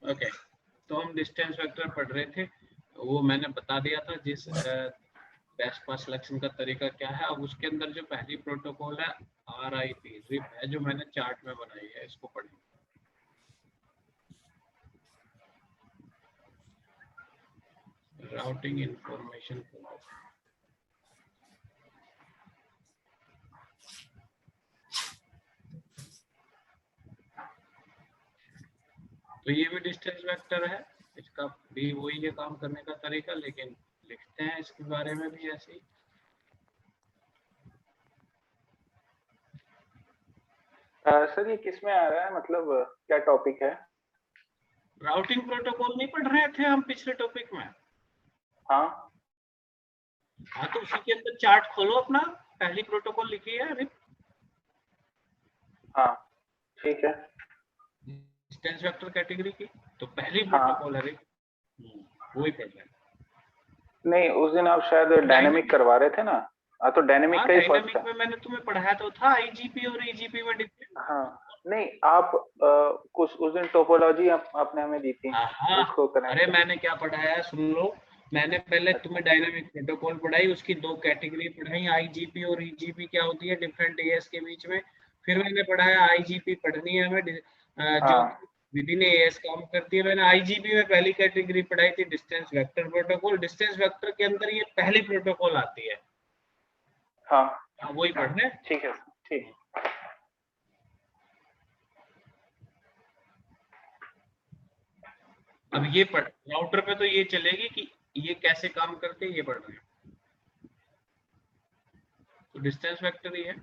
Okay, तो हम distance vector पढ़ रहे थे, वो मैंने बता दिया था जिस बेस्ट पाथ सिलेक्शन का तरीका क्या है। अब उसके अंदर जो पहली प्रोटोकॉल है RIP रिप है, जो मैंने चार्ट में बनाई है, इसको पढ़ेंगे। Routing information flow. तो ये भी डिस्टेंस वेक्टर है, इसका भी वही है काम करने का तरीका, लेकिन लिखते हैं इसके बारे में भी ऐसे ही। सर ये किस में आ रहा है, मतलब क्या टॉपिक है? राउटिंग प्रोटोकॉल नहीं पढ़ रहे थे हम पिछले टॉपिक में? हाँ हाँ, तो उसी के अंदर चार्ट खोलो अपना, पहली प्रोटोकॉल लिखी है रिप। हाँ ठीक है। डिस्टेंस वेक्टर कैटेगरी की तो पहली हाँ प्रोटोकॉल है रिप, वही पढ़ रहे हैं। नहीं, उस दिन आप शायद डायनेमिक करवा रहे थे ना? हाँ, तो डायनेमिक का ही फर्स्ट डायनामिक है। में मैंने तुम्हें पढ़ाया तो था IGP और EGP में डिफरेंस। हाँ नहीं, आप कुछ उस दिन टोपोलॉजी आपने हमें दी थी, हाँ, उसको अरे कनेक्ट। मैंने क्या पढ़ाया है सुन लो। मैंने पहले तुम्हें डायनामिक प्रोटोकॉल पढ़ाई, उसकी दो कैटेगरी पढ़ाई, IGP और EGP क्या होती है डिफरेंट एएस के बीच में। फिर मैंने पढ़ाया IGP पढ़नी है हमें, जो हाँ विद इन एएस काम करती है। मैंने IGP में पहली कैटेगरी पढ़ाई थी distance vector protocol. Distance vector के अंदर ये पहली प्रोटोकॉल आती है। हाँ वही पढ़ रहे हैं। ठीक है, ठीक। अब ये पढ़ राउटर पे तो ये चलेगी कि ये कैसे काम करते हैं, ये पढ़ रहे हैं। तो डिस्टेंस वेक्टर ही है।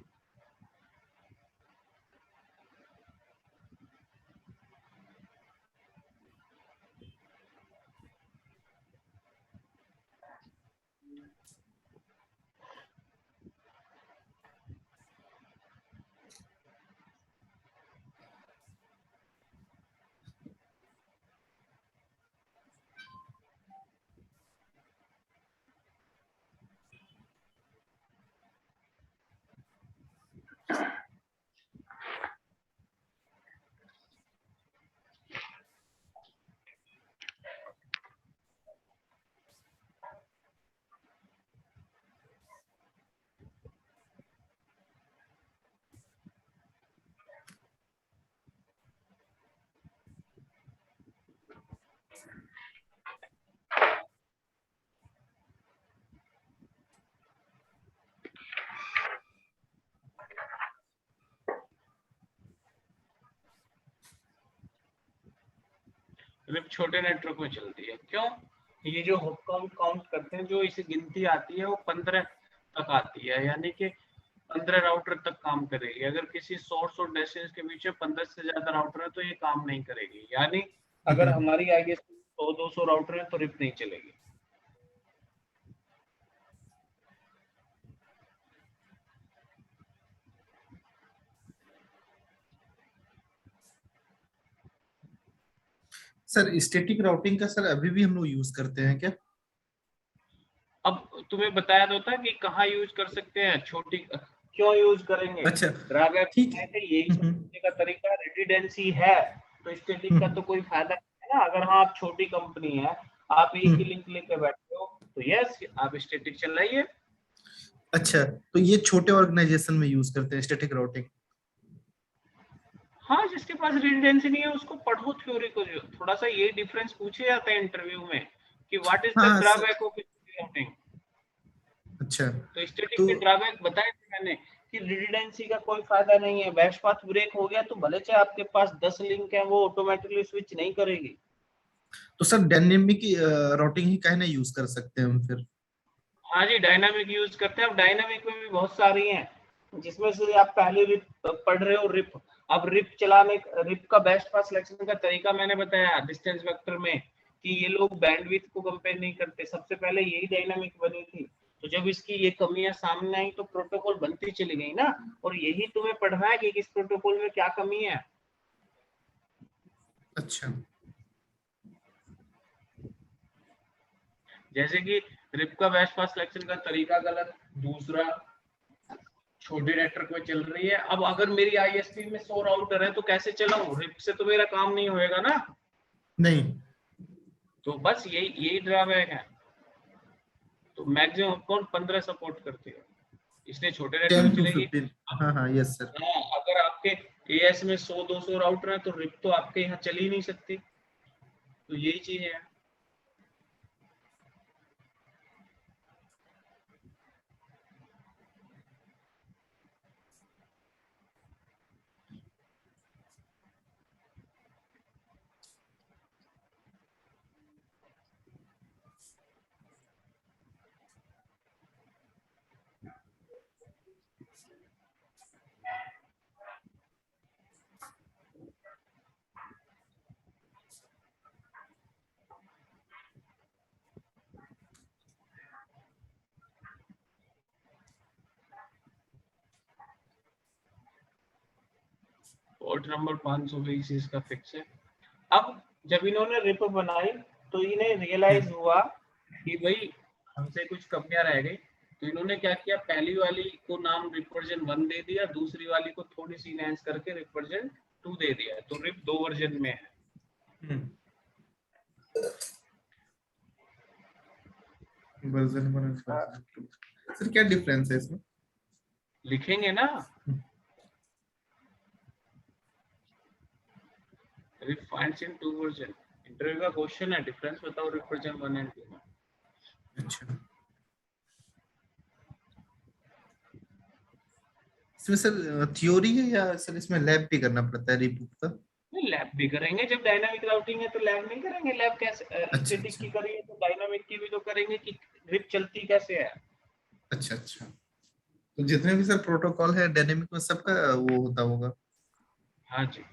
रिप छोटे नेटवर्क में चलती है, क्यों? ये जो हॉप काउंट करते हैं, जो इसे गिनती आती है वो 15 तक आती है, यानी कि 15 राउटर तक काम करेगी। अगर किसी सोर्स और डेस्टिनेशन के बीच में 15 से ज्यादा राउटर है तो ये काम नहीं करेगी। यानी अगर हमारी ISP 100-200 राउटर है तो रिप नहीं चलेगी। सर स्टैटिक राउटिंग का सर अभी भी हम लोग यूज करते हैं क्या? अब तुम्हें बताया तो था कि कहाँ यूज कर सकते हैं, छोटी क्यों यूज करेंगे। अच्छा ड्रॉबैक ठीक है। यही तो करने का तरीका रिडंडेंसी है, तो स्टैटिक का तो कोई फायदा नहीं है ना। अगर हाँ आप छोटी कंपनी है, आप एक ही लिंक लेके बैठे हो, तो यस आप स्टैटिक चलाइए। अच्छा, तो ये छोटे ऑर्गेनाइजेशन में यूज करते हैं स्टैटिक राउटिंग? हाँ, जिसके पास रिडंडेंसी नहीं है उसको पढ़ो थ्योरी को। जो थोड़ा सा ये डिफरेंस पूछे जाता है इंटरव्यू में कि व्हाट इज द हाँ सर। Drawback of routing. अच्छा तो स्टैटिक तो के ड्रॉबैक बताए थे मैंने कि रिडंडेंसी का कोई फायदा नहीं है। बैश पाथ ब्रेक हो गया तो भले चाहे आपके पास 10 लिंक है, वो ऑटोमेटिकली स्विच नहीं करेगी। सर डायनेमिक राउटिंग ही काहे ना यूज कर सकते हैं हम फिर? हाँ जी, डायनामिक यूज करते हैं। अब डायनामिक में भी बहुत सारी हैं, जिसमें से आप पहले रिप पढ़ रहे हो रिप। अब रिप का बेस्ट पाथ सिलेक्शन का तरीका मैंने बताया डिस्टेंस वेक्टर में, कि ये लोग बैंडविड्थ को कंपेयर नहीं करते। सबसे पहले यही डायनामिक बनी थी, तो जब इसकी ये कमियां सामने आई तो प्रोटोकॉल बनती चली गई ना। और यही तुम्हें पढ़ना है कि इस प्रोटोकॉल में क्या कमी है। अच्छा जैसे कि रिप का बेस्ट पाथ सिलेक्शन का तरीका गलत, दूसरा छोटे नेटवर्क में चल रही है। अब अगर मेरी ISP में 100 राउटर है तो कैसे चलाऊं? रिप से तो मेरा काम नहीं होएगा ना। नहीं, तो बस यही यही ड्रॉबैक है। तो मैक्सिमम अकाउंट 15 सपोर्ट करती है, इसलिए छोटे नेटवर्क 10 to चलेगी। 15। हाँ हाँ, यस सर। हाँ, अगर आपके एएस में 100-200 राउटर है तो रिप तो आपके यहाँ चल ही नहीं सकती। तो यही चीज है। पोर्ट नंबर 520 इसका फिक्स है। अब जब इन्होंने रिप बनाई तो इन्हें रियलाइज हुआ कि भाई हमसे कुछ कमियां रह गई। तो इन्होंने क्या किया, पहली वाली को नाम रिप वर्जन 1 दे दिया, दूसरी वाली को थोड़ी सी इनहेंस करके रिप वर्जन 2 दे दिया। तो रिप 2 वर्जन में है। वर्जन 1 और वर्जन 2। सर क्या डिफरेंस है इसमें? लिखेंगे ना, रिप फाइंड्स इन 2 वर्जन। इंटरव्यू का क्वेश्चन है, डिफरेंस बताओ रिप वर्जन 1 एंड 2 में। अच्छा, इसमें सर थ्योरी है या सर इसमें लैब भी करना पड़ता है रिबूट का? नहीं, लैब भी करेंगे। जब डायनामिक राउटिंग है तो लैब नहीं करेंगे। लैब कैसे, अच्छा स्टैटिक अच्छा की करेंगे तो डायनामिक की भी तो करेंगे कि रिप चलती कैसे है। अच्छा अच्छा। तो जितने भी सर प्रोटोकॉल है डायनेमिक में सबका वो होता होगा? हाँ जी,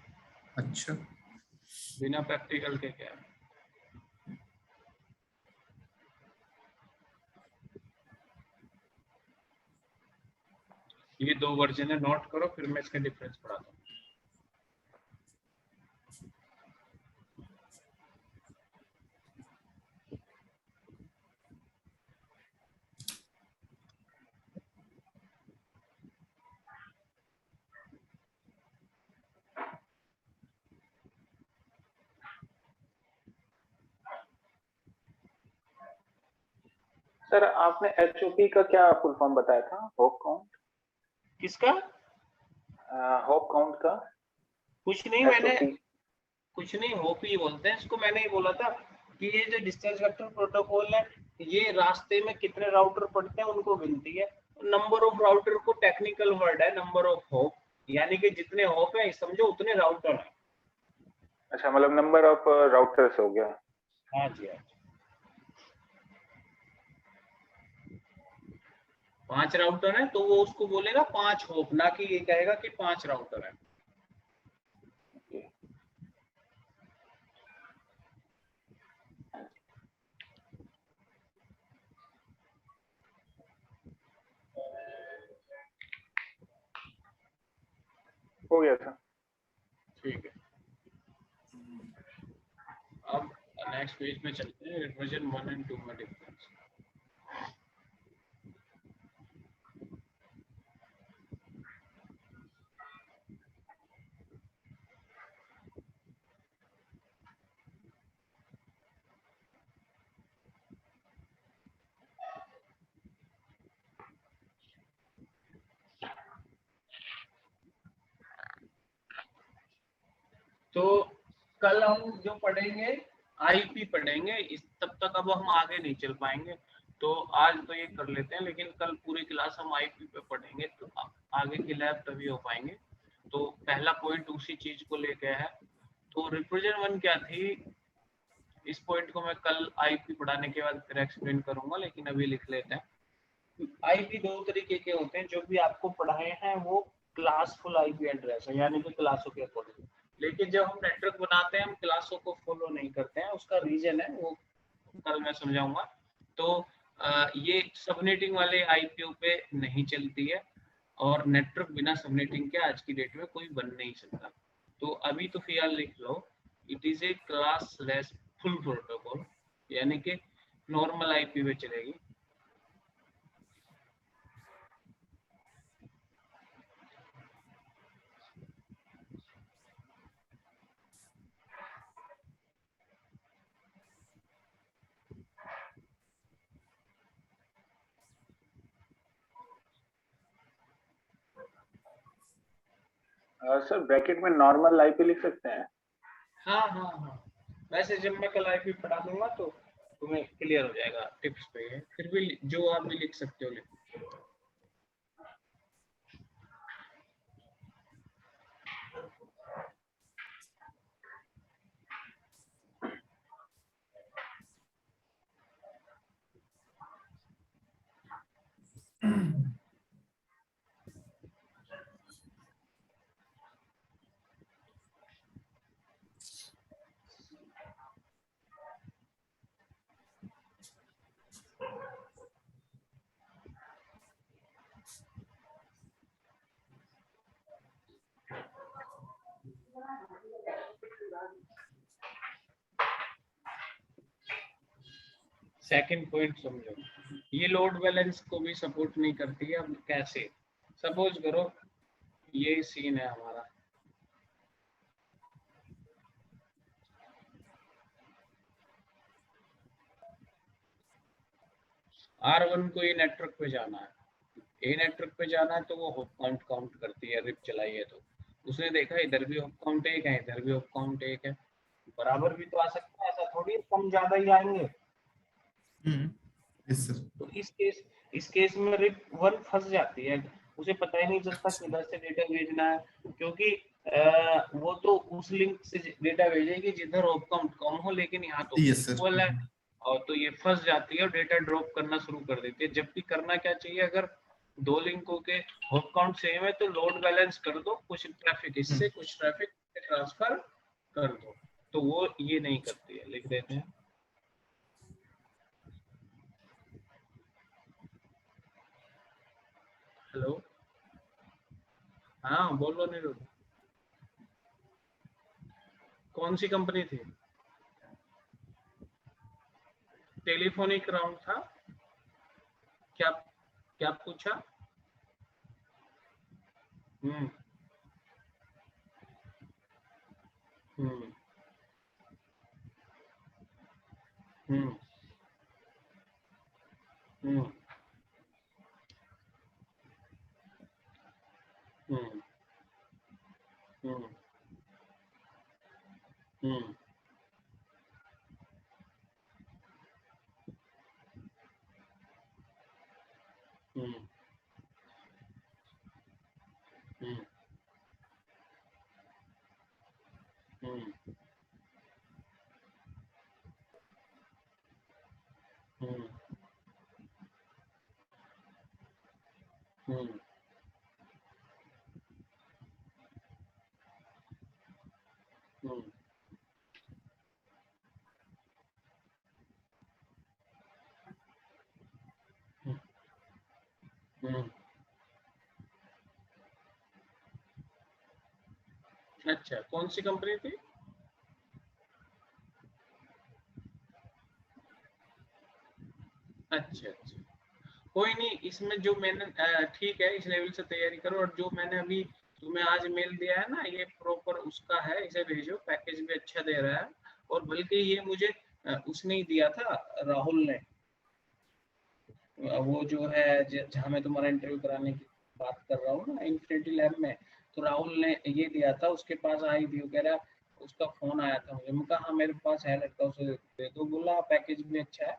अच्छा। बिना प्रैक्टिकल के क्या। ये 2 वर्जन है, नोट करो, फिर मैं इसका डिफरेंस पढ़ाता हूँ। सर आपने एचओपी का क्या फुल फॉर्म बताया था? Hope count? किसका? होप काउंट का कुछ नहीं, मैंने एचओपी। कुछ नहीं, होप ही बोलते हैं इसको। मैंने ही बोला था कि ये जो डिस्टेंस वेक्टर प्रोटोकॉल है, ये रास्ते में कितने राउटर पड़ते हैं उनको गिनती है। नंबर ऑफ राउटर को टेक्निकल वर्ड है नंबर ऑफ होप, यानी कि जितने होप है समझो उतने राउटर है। अच्छा, मतलब नंबर ऑफ राउटर्स हो गया। हाँ जी, हाँ जी। 5 राउटर है तो वो उसको बोलेगा 5 होप, ना कि ये कहेगा कि 5 राउटर है। ओके। हो गया था। ठीक है, अब नेक्स्ट पेज में चलते हैं। वर्जन 1 एंड 2 में डिफरेंस। तो कल हम जो पढ़ेंगे आईपी पढ़ेंगे, इस तब तक अब हम आगे नहीं चल पाएंगे। तो आज तो ये कर लेते हैं, लेकिन कल पूरी क्लास हम आईपी पे पढ़ेंगे, तो आगे की लैब तभी हो पाएंगे। तो पहला पॉइंट उसी चीज को लेके है। तो रिप्रेजेंट 1 क्या थी, इस पॉइंट को मैं कल आईपी पढ़ाने के बाद फिर एक्सप्लेन करूंगा, लेकिन अभी लिख लेते हैं। आईपी 2 तरीके के होते हैं, जो भी आपको पढ़ाए हैं वो क्लासफुल आईपी एड्रेस है, यानी कि क्लासों के अकॉर्डिंग। लेकिन जब हम नेटवर्क बनाते हैं हम क्लासों को फॉलो नहीं करते हैं, उसका रीजन है वो कल मैं समझाऊंगा। तो ये सबनेटिंग वाले आईपीओ पे नहीं चलती है, और नेटवर्क बिना सबनेटिंग के आज की डेट में कोई बन नहीं सकता। तो अभी तो फिलहाल लिख लो, it is a class less full protocol, यानी कि नॉर्मल आईपी पे चलेगी। सर ब्रैकेट में नॉर्मल आईपी लिख सकते हैं? हाँ हाँ हाँ, वैसे जब मैं कल आईपी पढ़ा दूंगा तो तुम्हें क्लियर हो जाएगा, टिप्स पे है, फिर भी जो आप भी लिख सकते हो लिख। सेकंड पॉइंट समझो, ये लोड बैलेंस को भी सपोर्ट नहीं करती है। अब कैसे, सपोज करो ये सीन है हमारा, R1 को ये नेटवर्क पे जाना है, ए नेटवर्क पे जाना है, तो वो हॉप काउंट काउंट करती है, रिप चलाई है तो उसने देखा इधर भी हॉप काउंट एक है, इधर भी हॉप काउंट एक है, बराबर भी तो आ सकता है, ऐसा थोड़ी कम ज्यादा ही आएंगे। Yes sir. तो इस केस में रिप 1 फंस जाती है, उसे पता ही नहीं चलता किधर से डेटा भेजना है, क्योंकि वो तो उस लिंक से डेटा भेजेगी जिधर हॉप काउंट कम हो, लेकिन यहाँ तो यस सर। इक्वल है, और तो ये फंस जाती है और डेटा ड्रॉप करना शुरू कर देती है। जबकि करना क्या चाहिए, अगर दो लिंकों के हॉप काउंट सेम है तो लोड बैलेंस कर दो, कुछ ट्रैफिक इससे कुछ ट्रैफिक ट्रांसफर कर दो, तो वो ये नहीं करती है। लिख देते हैं, हेलो, हाँ बोलो निरुद्ध, कौन सी कंपनी थी? टेलीफोनिक राउंड था, क्या क्या पूछा? हम्म हम्म हम्म हम्म हम्म हम्म हम्म हम्म हम्म हम्म हम्म हम्म हम्म हम्म। अच्छा, कौन सी कंपनी थी? अच्छा अच्छा, कोई नहीं, इसमें जो मैंने ठीक है, इस लेवल से तैयारी करो, और जो मैंने अभी तुम्हें आज मेल दिया है ना, ये प्रॉपर उसका है, इसे भेजो, पैकेज भी अच्छा दे रहा है, और बल्कि ये मुझे उसने ही दिया था, राहुल ने, वो जो है जहाँ मैं तुम्हारा इंटरव्यू कराने की बात कर रहा हूँ ना, इन्फिनिटी लैब में, तो राहुल ने ये दिया था, उसके पास आई थी, वो कह रहा, उसका फोन आया था मुझे, मैं कहा हाँ मेरे पास है लड़का, उसे दे दो, बोला पैकेज भी अच्छा है,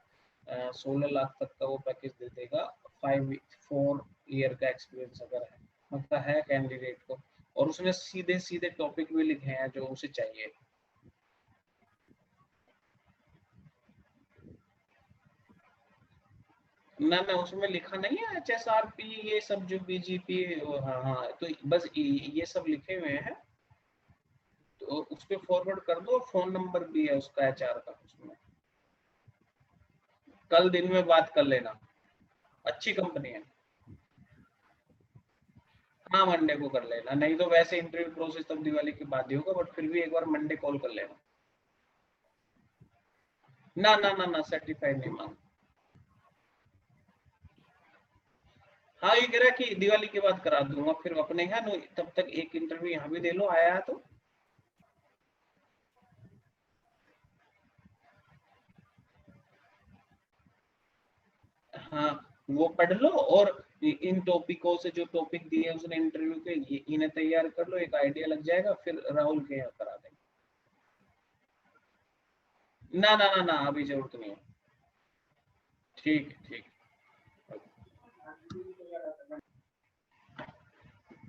16 लाख तक का वो पैकेज दे देगा, 4 ईयर का एक्सपीरियंस अगर है, मतलब है कैंडिडेट को, और उसने सीधे सीधे टॉपिक भी लिखे हैं जो उसे चाहिए। ना ना, उसमें लिखा नहीं है HSRP, ये सब जो BGP, हाँ हाँ, तो बस ये सब लिखे हुए हैं, तो उस पे फॉरवर्ड कर दो, फोन नंबर भी है उसका HR का उसमें, कल दिन में बात कर लेना, अच्छी कंपनी है। हाँ मंडे को कर लेना, नहीं तो वैसे इंटरव्यू प्रोसेस तब दिवाली के बाद ही होगा, बट फिर भी एक बार मंडे कॉल कर लेना। ना ना ना ना, सर्टिफाइड नहीं मांग। हाँ, ये कह रहा है कि दिवाली के बाद करा दूंगा, फिर अपने यहाँ नो, तब तक एक इंटरव्यू यहाँ भी दे लो, आया है तो। हाँ, वो पढ़ लो, और इन टॉपिकों से जो टॉपिक दिए हैं उसने इंटरव्यू के, इन्हें तैयार कर लो, एक आइडिया लग जाएगा, फिर राहुल के यहाँ करा देंगे। ना ना ना ना, अभी जरूरत नहीं है। ठीक ठीक।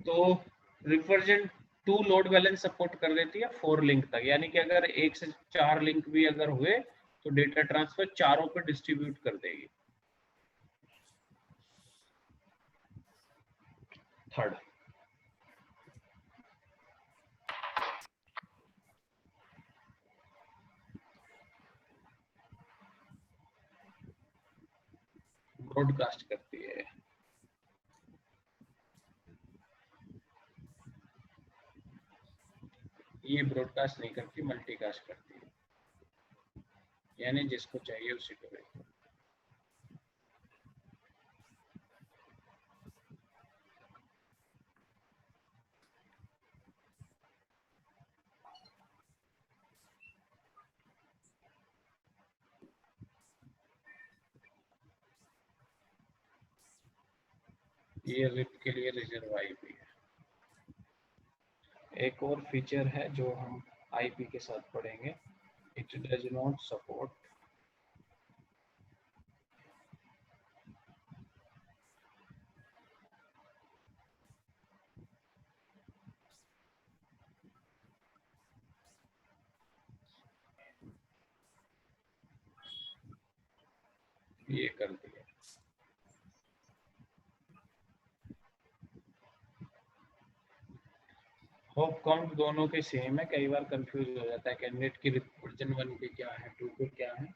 तो रिवर्जन 2 लोड बैलेंस सपोर्ट कर देती है 4 लिंक तक, यानी कि अगर 1 से 4 लिंक भी अगर हुए तो डेटा ट्रांसफर चारों पे डिस्ट्रीब्यूट कर देगी। थर्ड, ब्रॉडकास्ट करती है। ये ब्रॉडकास्ट नहीं करती, मल्टीकास्ट करती है, यानी जिसको चाहिए उसी को भेजो। ये रिप के लिए रिजर्व आईपी है। एक और फीचर है जो हम आईपी के साथ पढ़ेंगे, इट डज नॉट सपोर्ट ये कर दिया। होप काउंट दोनों के सेम है, कई बार कंफ्यूज हो जाता है कैंडिडेट की वर्जन 1 पे क्या है, 2 पे क्या है।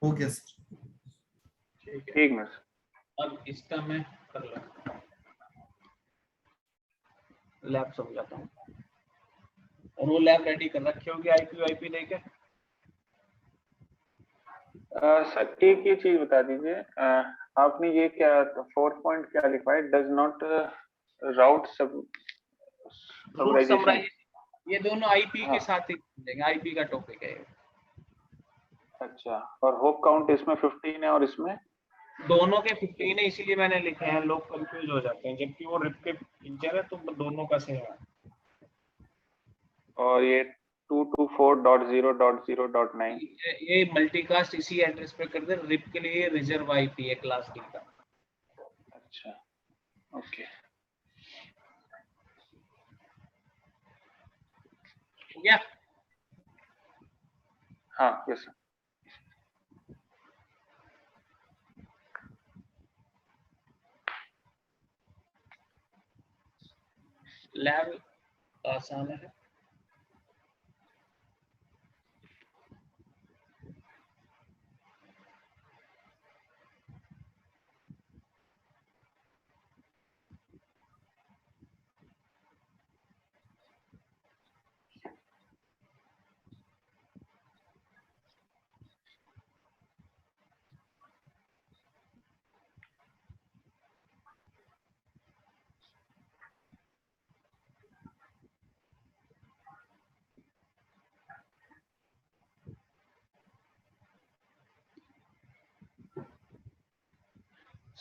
हो गया सर। ठीक है, ठीक है सर। अब इसका मैं कर लो लैब समझाता हूँ, और वो लैब रेडी कर रखी होगी आईपी वाईपी लेके। सर एक ये चीज बता दीजिए, आपने ये क्या 4th पॉइंट क्या लिखा है, does not route route summarisation. Summarise, ये दोनों आईपी हाँ के साथ ही देंगे, आईपी का टॉपिक है। अच्छा, और होप काउंट इसमें 15 है और इसमें दोनों के 15 है, इसीलिए मैंने लिखे हैं, लोग कंफ्यूज हो जाते हैं, जबकि वो रिप के फीचर है तो दोनों का सेम है। और ये 224.0.0.9 ये मल्टीकास्ट इसी एड्रेस पे कर दे, रिप के लिए रिजर्व आईपी है क्लास डी का। अच्छा ओके। हो गया? हाँ यस सर। लैब आसान है।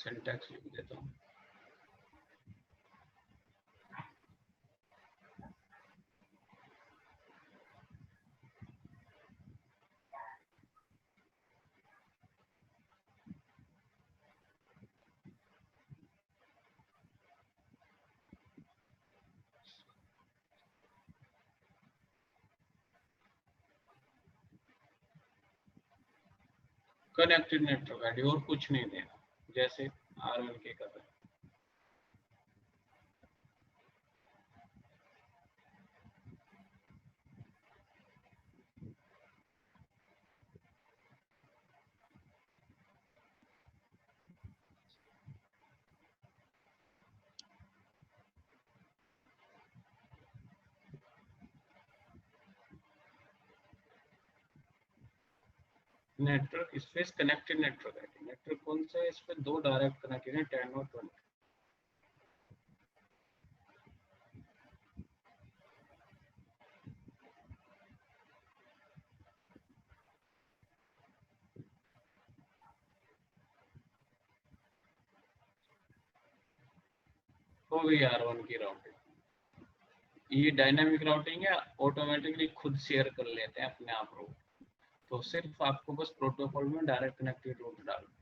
सिंटैक्स लिख देता हूँ। कनेक्टेड नेटवर्क आईडी और कुछ नहीं देना, जैसे R1 के कर रहे हैं। Network space connected network ID, network कौन सा है, इस पे 2 डायरेक्ट कनेक्टेड है 10 और 20। हो गई R1 की राउटिंग। ये डायनामिक राउटिंग है, ऑटोमेटिकली खुद शेयर कर लेते हैं अपने आप रूट, तो सिर्फ आपको बस प्रोटोकॉल में डायरेक्ट कनेक्टेड रूट डालना।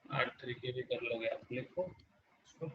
R3 के भी कर लोगे आप, लिखो उसको।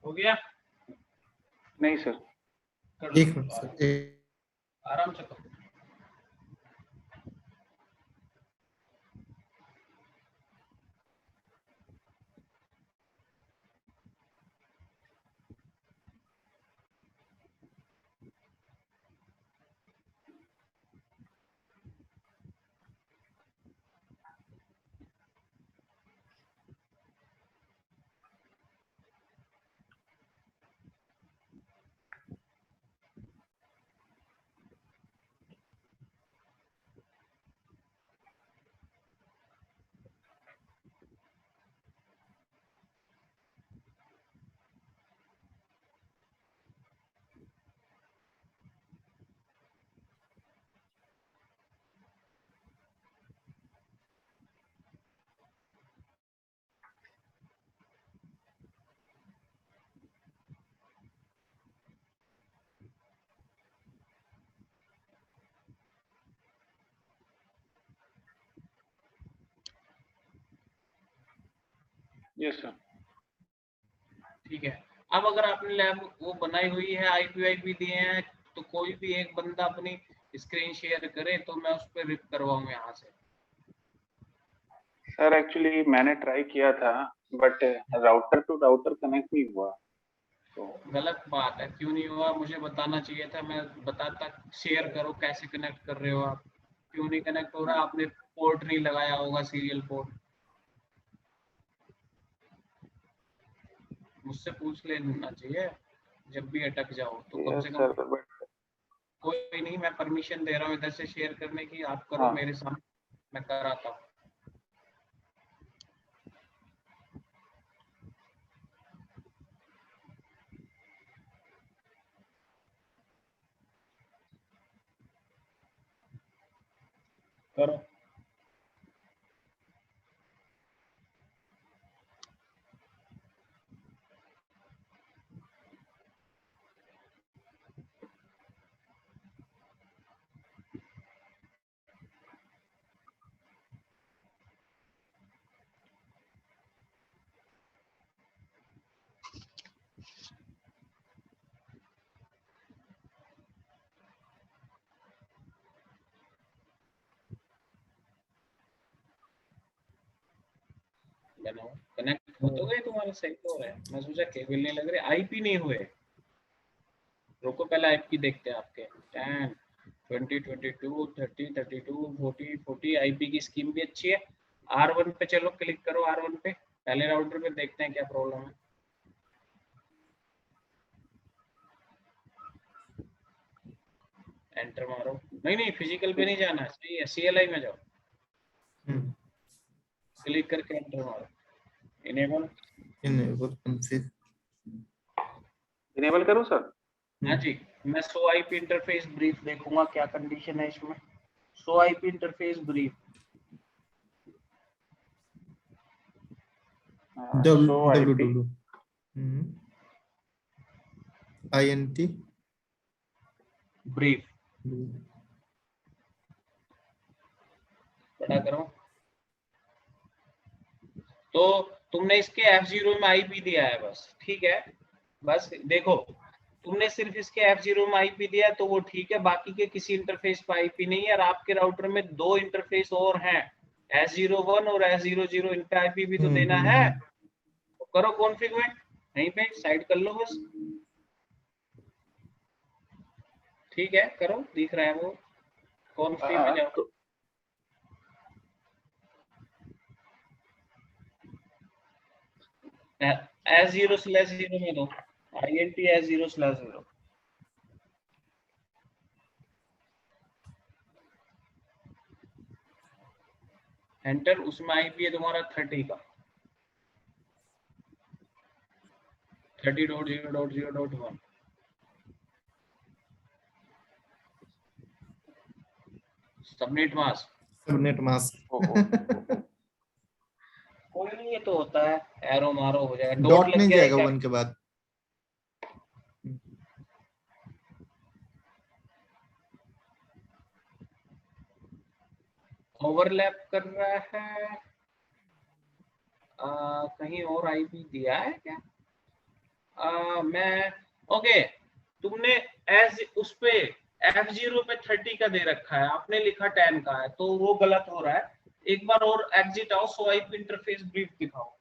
हो गया? नहीं सर। कर लो, एक मिनट सर, आराम से करो। Yes sir. ठीक है। अब अगर आपने लैब वो बनाई हुई है, आईपी दिए हैं, तो कोई भी एक बंदा अपनी स्क्रीन शेयर करे तो मैं उस पर रिप करवाऊं यहाँ से। सर एक्चुअली मैंने ट्राई किया था but router to router connect नहीं हुआ। तो गलत बात है, क्यों नहीं हुआ मुझे बताना चाहिए था, मैं बताता। शेयर करो कैसे कनेक्ट कर रहे हो आप, क्यों नहीं कनेक्ट हो रहा, आपने पोर्ट नहीं लगाया होगा, सीरियल पोर्ट। मुझसे पूछ लेना चाहिए जब भी अटक जाओ तो, कम यस से कम। सर बट कोई नहीं, मैं परमिशन दे रहा हूँ इधर से शेयर करने की, आप करो हाँ मेरे सामने, मैं कराता हूँ। करो। बनाओ, कनेक्ट हो तो गए तुम्हारे, सही तो हो रहा है। मैं सोचा केबल नहीं लग रहे, आईपी नहीं हुए। रुको पहले आईपी देखते हैं आपके। 10 20 22 30 32 40 40 आईपी की स्कीम भी अच्छी है। R1 पे चलो, क्लिक करो R1 पे, पहले राउटर पे देखते हैं क्या प्रॉब्लम है। एंटर मारो। नहीं नहीं, फिजिकल पे नहीं जाना है, सही है, CLI में जाओ, क्लिक करके एंटर मारो। इनेबल। Enable config. इनेबल करूँ सर? हाँ जी। मैं शो आईपी इंटरफेस ब्रीफ देखूंगा क्या कंडीशन है इसमें। Show IP interface brief. Show IP www int brief बड़ा करो। तो तुमने इसके F0 में आईपी दिया है बस, ठीक है। बस देखो, तुमने सिर्फ इसके F0 में आईपी दिया है तो वो ठीक है, बाकी के किसी इंटरफेस पे आईपी नहीं है। और आपके राउटर में दो इंटरफेस और हैं, S01 और S00, इन पे आईपी भी तो देना है। तो करो कॉन्फ़िग में, यहीं पे साइड कर लो बस। ठीक है, करो, दिख रहा है वो। कॉन्फ़िग में जाओ। तो S0/0 में दो, int S0/0। एंटर। उसमें आईपी है तुम्हारा 30 का, 30.0.0.1। Subnet mask. Subnet mask. कोई नहीं, ये तो होता है, एरो मारो हो जाएगा। डॉट डॉट लग नहीं गया है जाएगा क्या? वन के बाद। ओवरलैप कर रहा है। कहीं और आईपी दिया है क्या? मैं ओके। तुमने एज उस पे F0 पे 30 का दे रखा है, आपने लिखा 10 का है, तो वो गलत हो रहा है। एक बार और एग्जिट आओ, सो आईपी इंटरफेस ब्रीफ दिखाओ।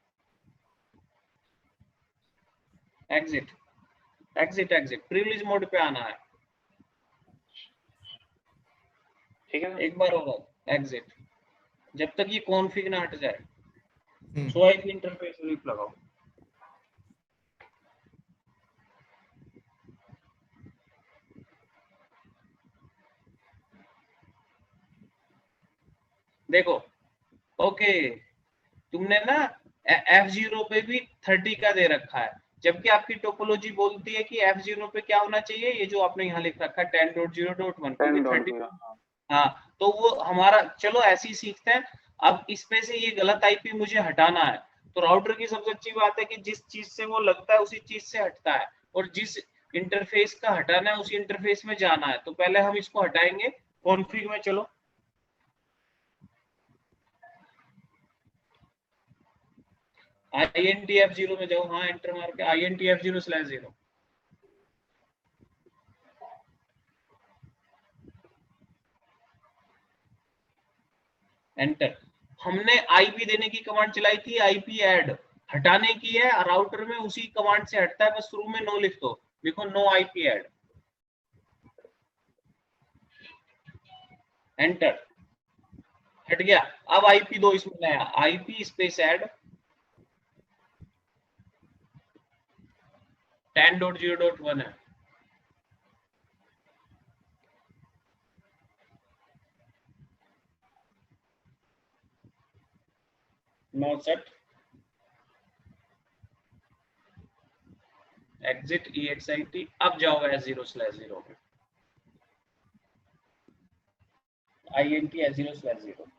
Exit exit exit, privilege mode पे आना है। ठीक है। एक बार और एग्जिट, जब तक ये कॉन्फ़िग ना हट जाए। सो हम्म। आईपी इंटरफेस ब्रीफ लगाओ। देखो, ओके, तुमने ना F0 पे भी 30 का दे रखा है, जबकि आपकी टोपोलॉजी बोलती है कि F0 पे क्या होना चाहिए, ये जो आपने यहाँ लिख रखा है 10.0.1, क्योंकि 30। 10.0 हाँ, तो वो हमारा, चलो ऐसे ही सीखते हैं। अब इसमें से ये गलत आईपी मुझे हटाना है, तो राउटर की सबसे अच्छी बात है कि जिस चीज से वो लगता है उसी चीज से हटता है, और जिस इंटरफेस का हटाना है उसी इंटरफेस में जाना है। तो पहले हम इसको हटाएंगे। कॉन्फ़िग में चलो, INTF0 में जाओ, हाँ एंटर मार के INTF0/0 एंटर। हमने आईपी देने की कमांड चलाई थी, आईपी ऐड हटाने की है, राउटर में उसी कमांड से हटता है, बस शुरू में नो लिख दो, लिखो नो आईपी ऐड, एंटर, हट गया। अब आईपी दो इसमें नया, आईपी स्पेस ऐड 10.0.1 है, नो सेट, एग्जिट EXIT। अब जाओ S0/0 में, INT S0/0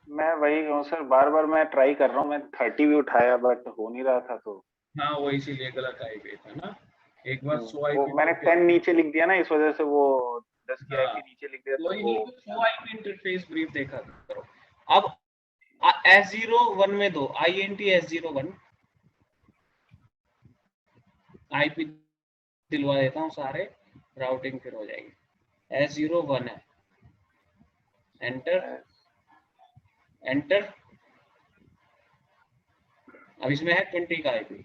मैं वही हूँ सर, बार बार मैं ट्राई कर रहा हूँ, मैं 30 भी उठाया बट हो नहीं रहा था, तो हाँ वो इसीलिए गलत आईपी था ना, एक बार 100 वो आईपी मैंने 10 नीचे लिख दिया ना, इस वजह से वो 10 की हाँ आईपी नीचे लिख दिया, तो कोई वो नहीं, तो 100 आईपी इंटरफेस ब्रीफ देखा करो। अब S01 में दो, INT S01 आईपी दिलवा देता हूँ सारे, राउटिंग फिर हो जाएगी। S01 है, एंटर, एंटर। अब इसमें है 20 का आईपी,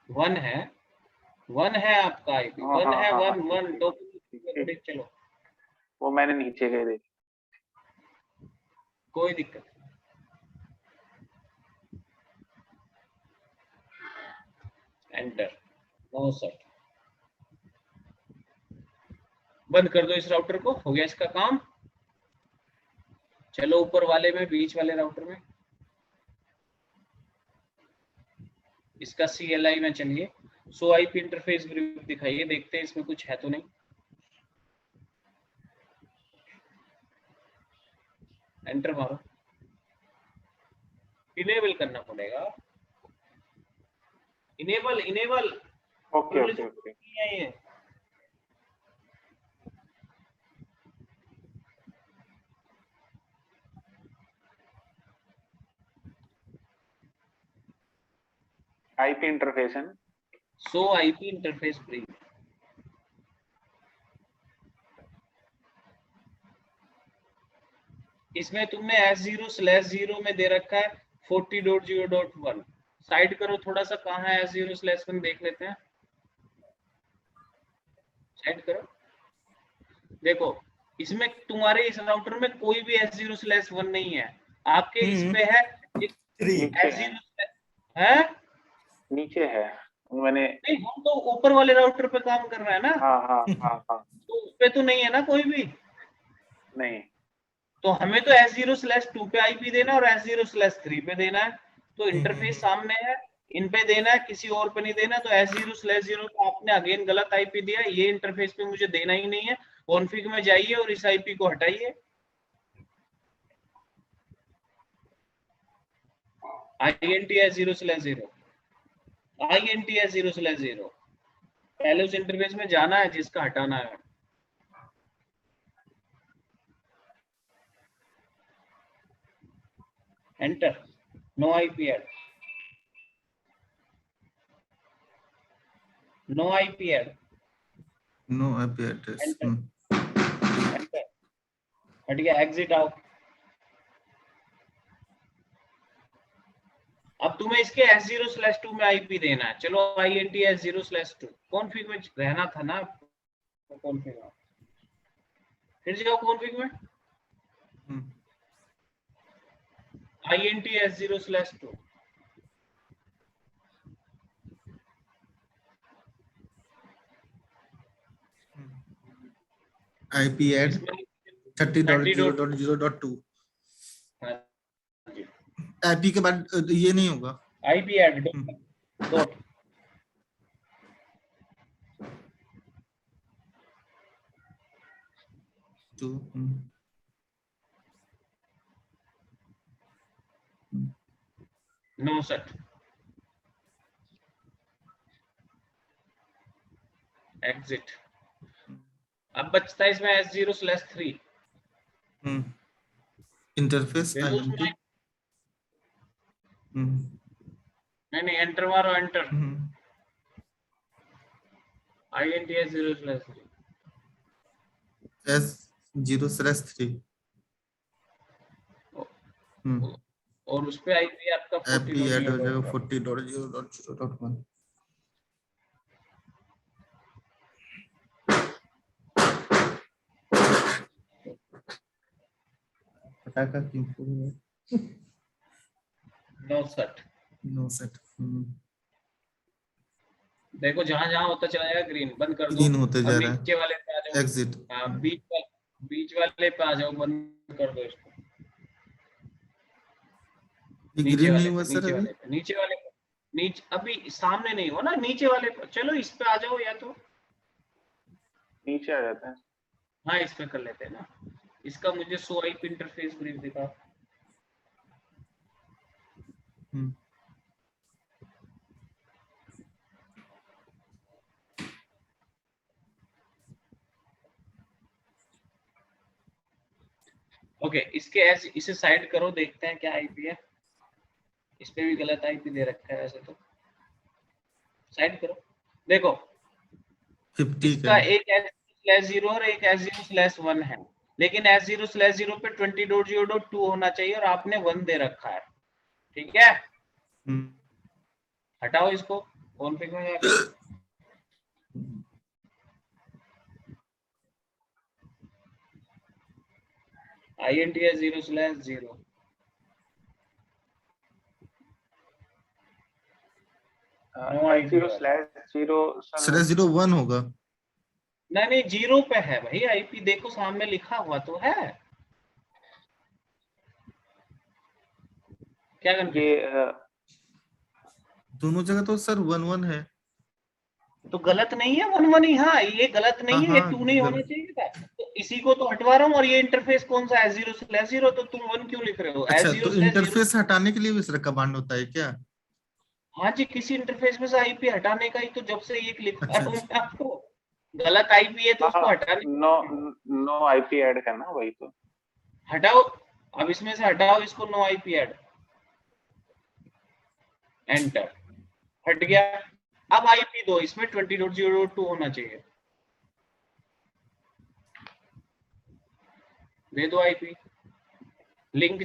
वन है आपका आईपी, हाँ वन हाँ है, हाँ हाँ, वन ठीक वन ठीक ठीक, डॉक्यूमेंट, चलो वो मैंने नीचे गए देख। कोई दिक्कत नहीं। एंटर, नो सेट, बंद कर दो इस राउटर को, हो गया इसका काम। चलो ऊपर वाले में, बीच वाले राउटर में, इसका CLI में चलिए, 100 आईपी इंटरफेस ब्रीफ दिखाइए, देखते हैं इसमें कुछ है तो नहीं। एंटर मारो, इनेबल करना पड़ेगा, enable enable okay okay okay, है ये। आईपी इंटरफेस है ना? 100 आईपी इंटरफेस ब्रीफ, इसमें तुमने S0/0 में दे रखा है 40.0.1, साइड करो थोड़ा सा, कहाँ है S0/1 देख लेते हैं, साइड करो, देखो इसमें तुम्हारे इस राउटर में कोई भी S0/1 नहीं है, आपके इस पे है नीचे है, S0 है, नीचे है, मैंने, नहीं हम तो ऊपर वाले राउटर पे काम कर रहे हैं ना, हाँ हाँ हाँ हाँ, तो उस पे तो नहीं है ना कोई भी, नहीं, तो हमें तो S0/2 पे आईपी देना है और S0/3 पे देना है, तो इंटरफेस सामने है, इन पे देना है, किसी और पे नहीं देना। तो S0/0 पे आपने अगेन गलत आईपी दिया, ये इंटरफेस पे मुझे देना ही नहीं है, कॉन्फ़िग में जाइए और इस आईपी को हटाइए, INT S0/0, INT S0/0, पहले उस इंटरफेस में जाना है जिसका हटाना है, enter, no IP add, no IP add, no IP address. Enter, enter, हट गया, एग्जिट आओ। अब तुम्हें इसके S0/2 में आईपी देना है, चलो INT S0/2 कॉन्फ़िग में रहना था ना, कॉन्फ़िग में फिर जाओ, कॉन्फ़िग में INT S0/2, आईपी ऐड इसमें 30.0.0.2 हाँ जी, आईपी के बाद ये नहीं होगा। आईपी ऐड डॉट तो नो सेट एग्जिट। अब बचता है इसमें S0/3 इंटरफेस दे दो उसमें। INT नहीं एंटर मारो, एंटर INT S0/3 S0/3 और उस पे आईपी आपका आईपी ऐड हो जाएगा 40.0.0. 40.0.0.1। पटाखा क्यों नो सेट देखो जहां जहां होता चला जाएगा ग्रीन, बंद कर दो। ग्रीन होते जा अब रहा नीचे वाले पे आ है जाओ। एग्जिट। हाँ बीच वाले पे आ जाओ, बंद कर दो इसको। ये नीचे ग्रीन नहीं वाले हुआ पे, सर नीचे अभी। वाले पे, नीचे वाले पे, नीचे अभी सामने नहीं हो ना, नीचे वाले पे चलो, इस पे आ जाओ, या तो नीचे आ जाता है। हाँ इस पे कर लेते हैं ना। इसका मुझे शो आईपी इंटरफेस ब्रीफ दिखा। ओके इसके ऐसे इसे साइड करो, देखते हैं क्या आईपी है। इस पे भी गलत आईपी दे रखा है वैसे तो, साइड करो देखो 50 इसका का एक S0/0 और एक S0/1 है, लेकिन S0/0 पे 20.0.2 होना चाहिए और आपने 1 दे रखा है। ठीक है, हटाओ इसको कॉन्फ़िग में जाके। INT S0/0 S0/0 1 होगा। नहीं 0 पे है भाई आईपी, देखो सामने लिखा हुआ तो है। क्या ये दोनों जगह तो सर 1 है। तो गलत नहीं है 1 ही। हाँ ये गलत नहीं है, ये 2 नहीं होना चाहिए था। तो इसी को तो हटवा रहा हूँ। और ये इंटरफेस कौन सा है S0/0, तो तुम 1 क्यों लिख रहे हो? अच्छा तो S0/0। इंटरफेस हटाने के लिए भी सर कमांड होता है क्या? हाँ जी, किसी इंटरफेस में से आईपी हटाने का ही तो जब से ये लिखवा रहा हूँ अच्छा मैं आपको। गलत आईपी है तो उसको हटाने। नो आईपी ऐड करना वही तो। हटाओ, अब इसमें से हटाओ इसको, नो आईपी ऐड, एंटर, हट गया। अब आईपी दो, इसमें 20.0.2 होना चाहिए, दे दो आईपी। लिंक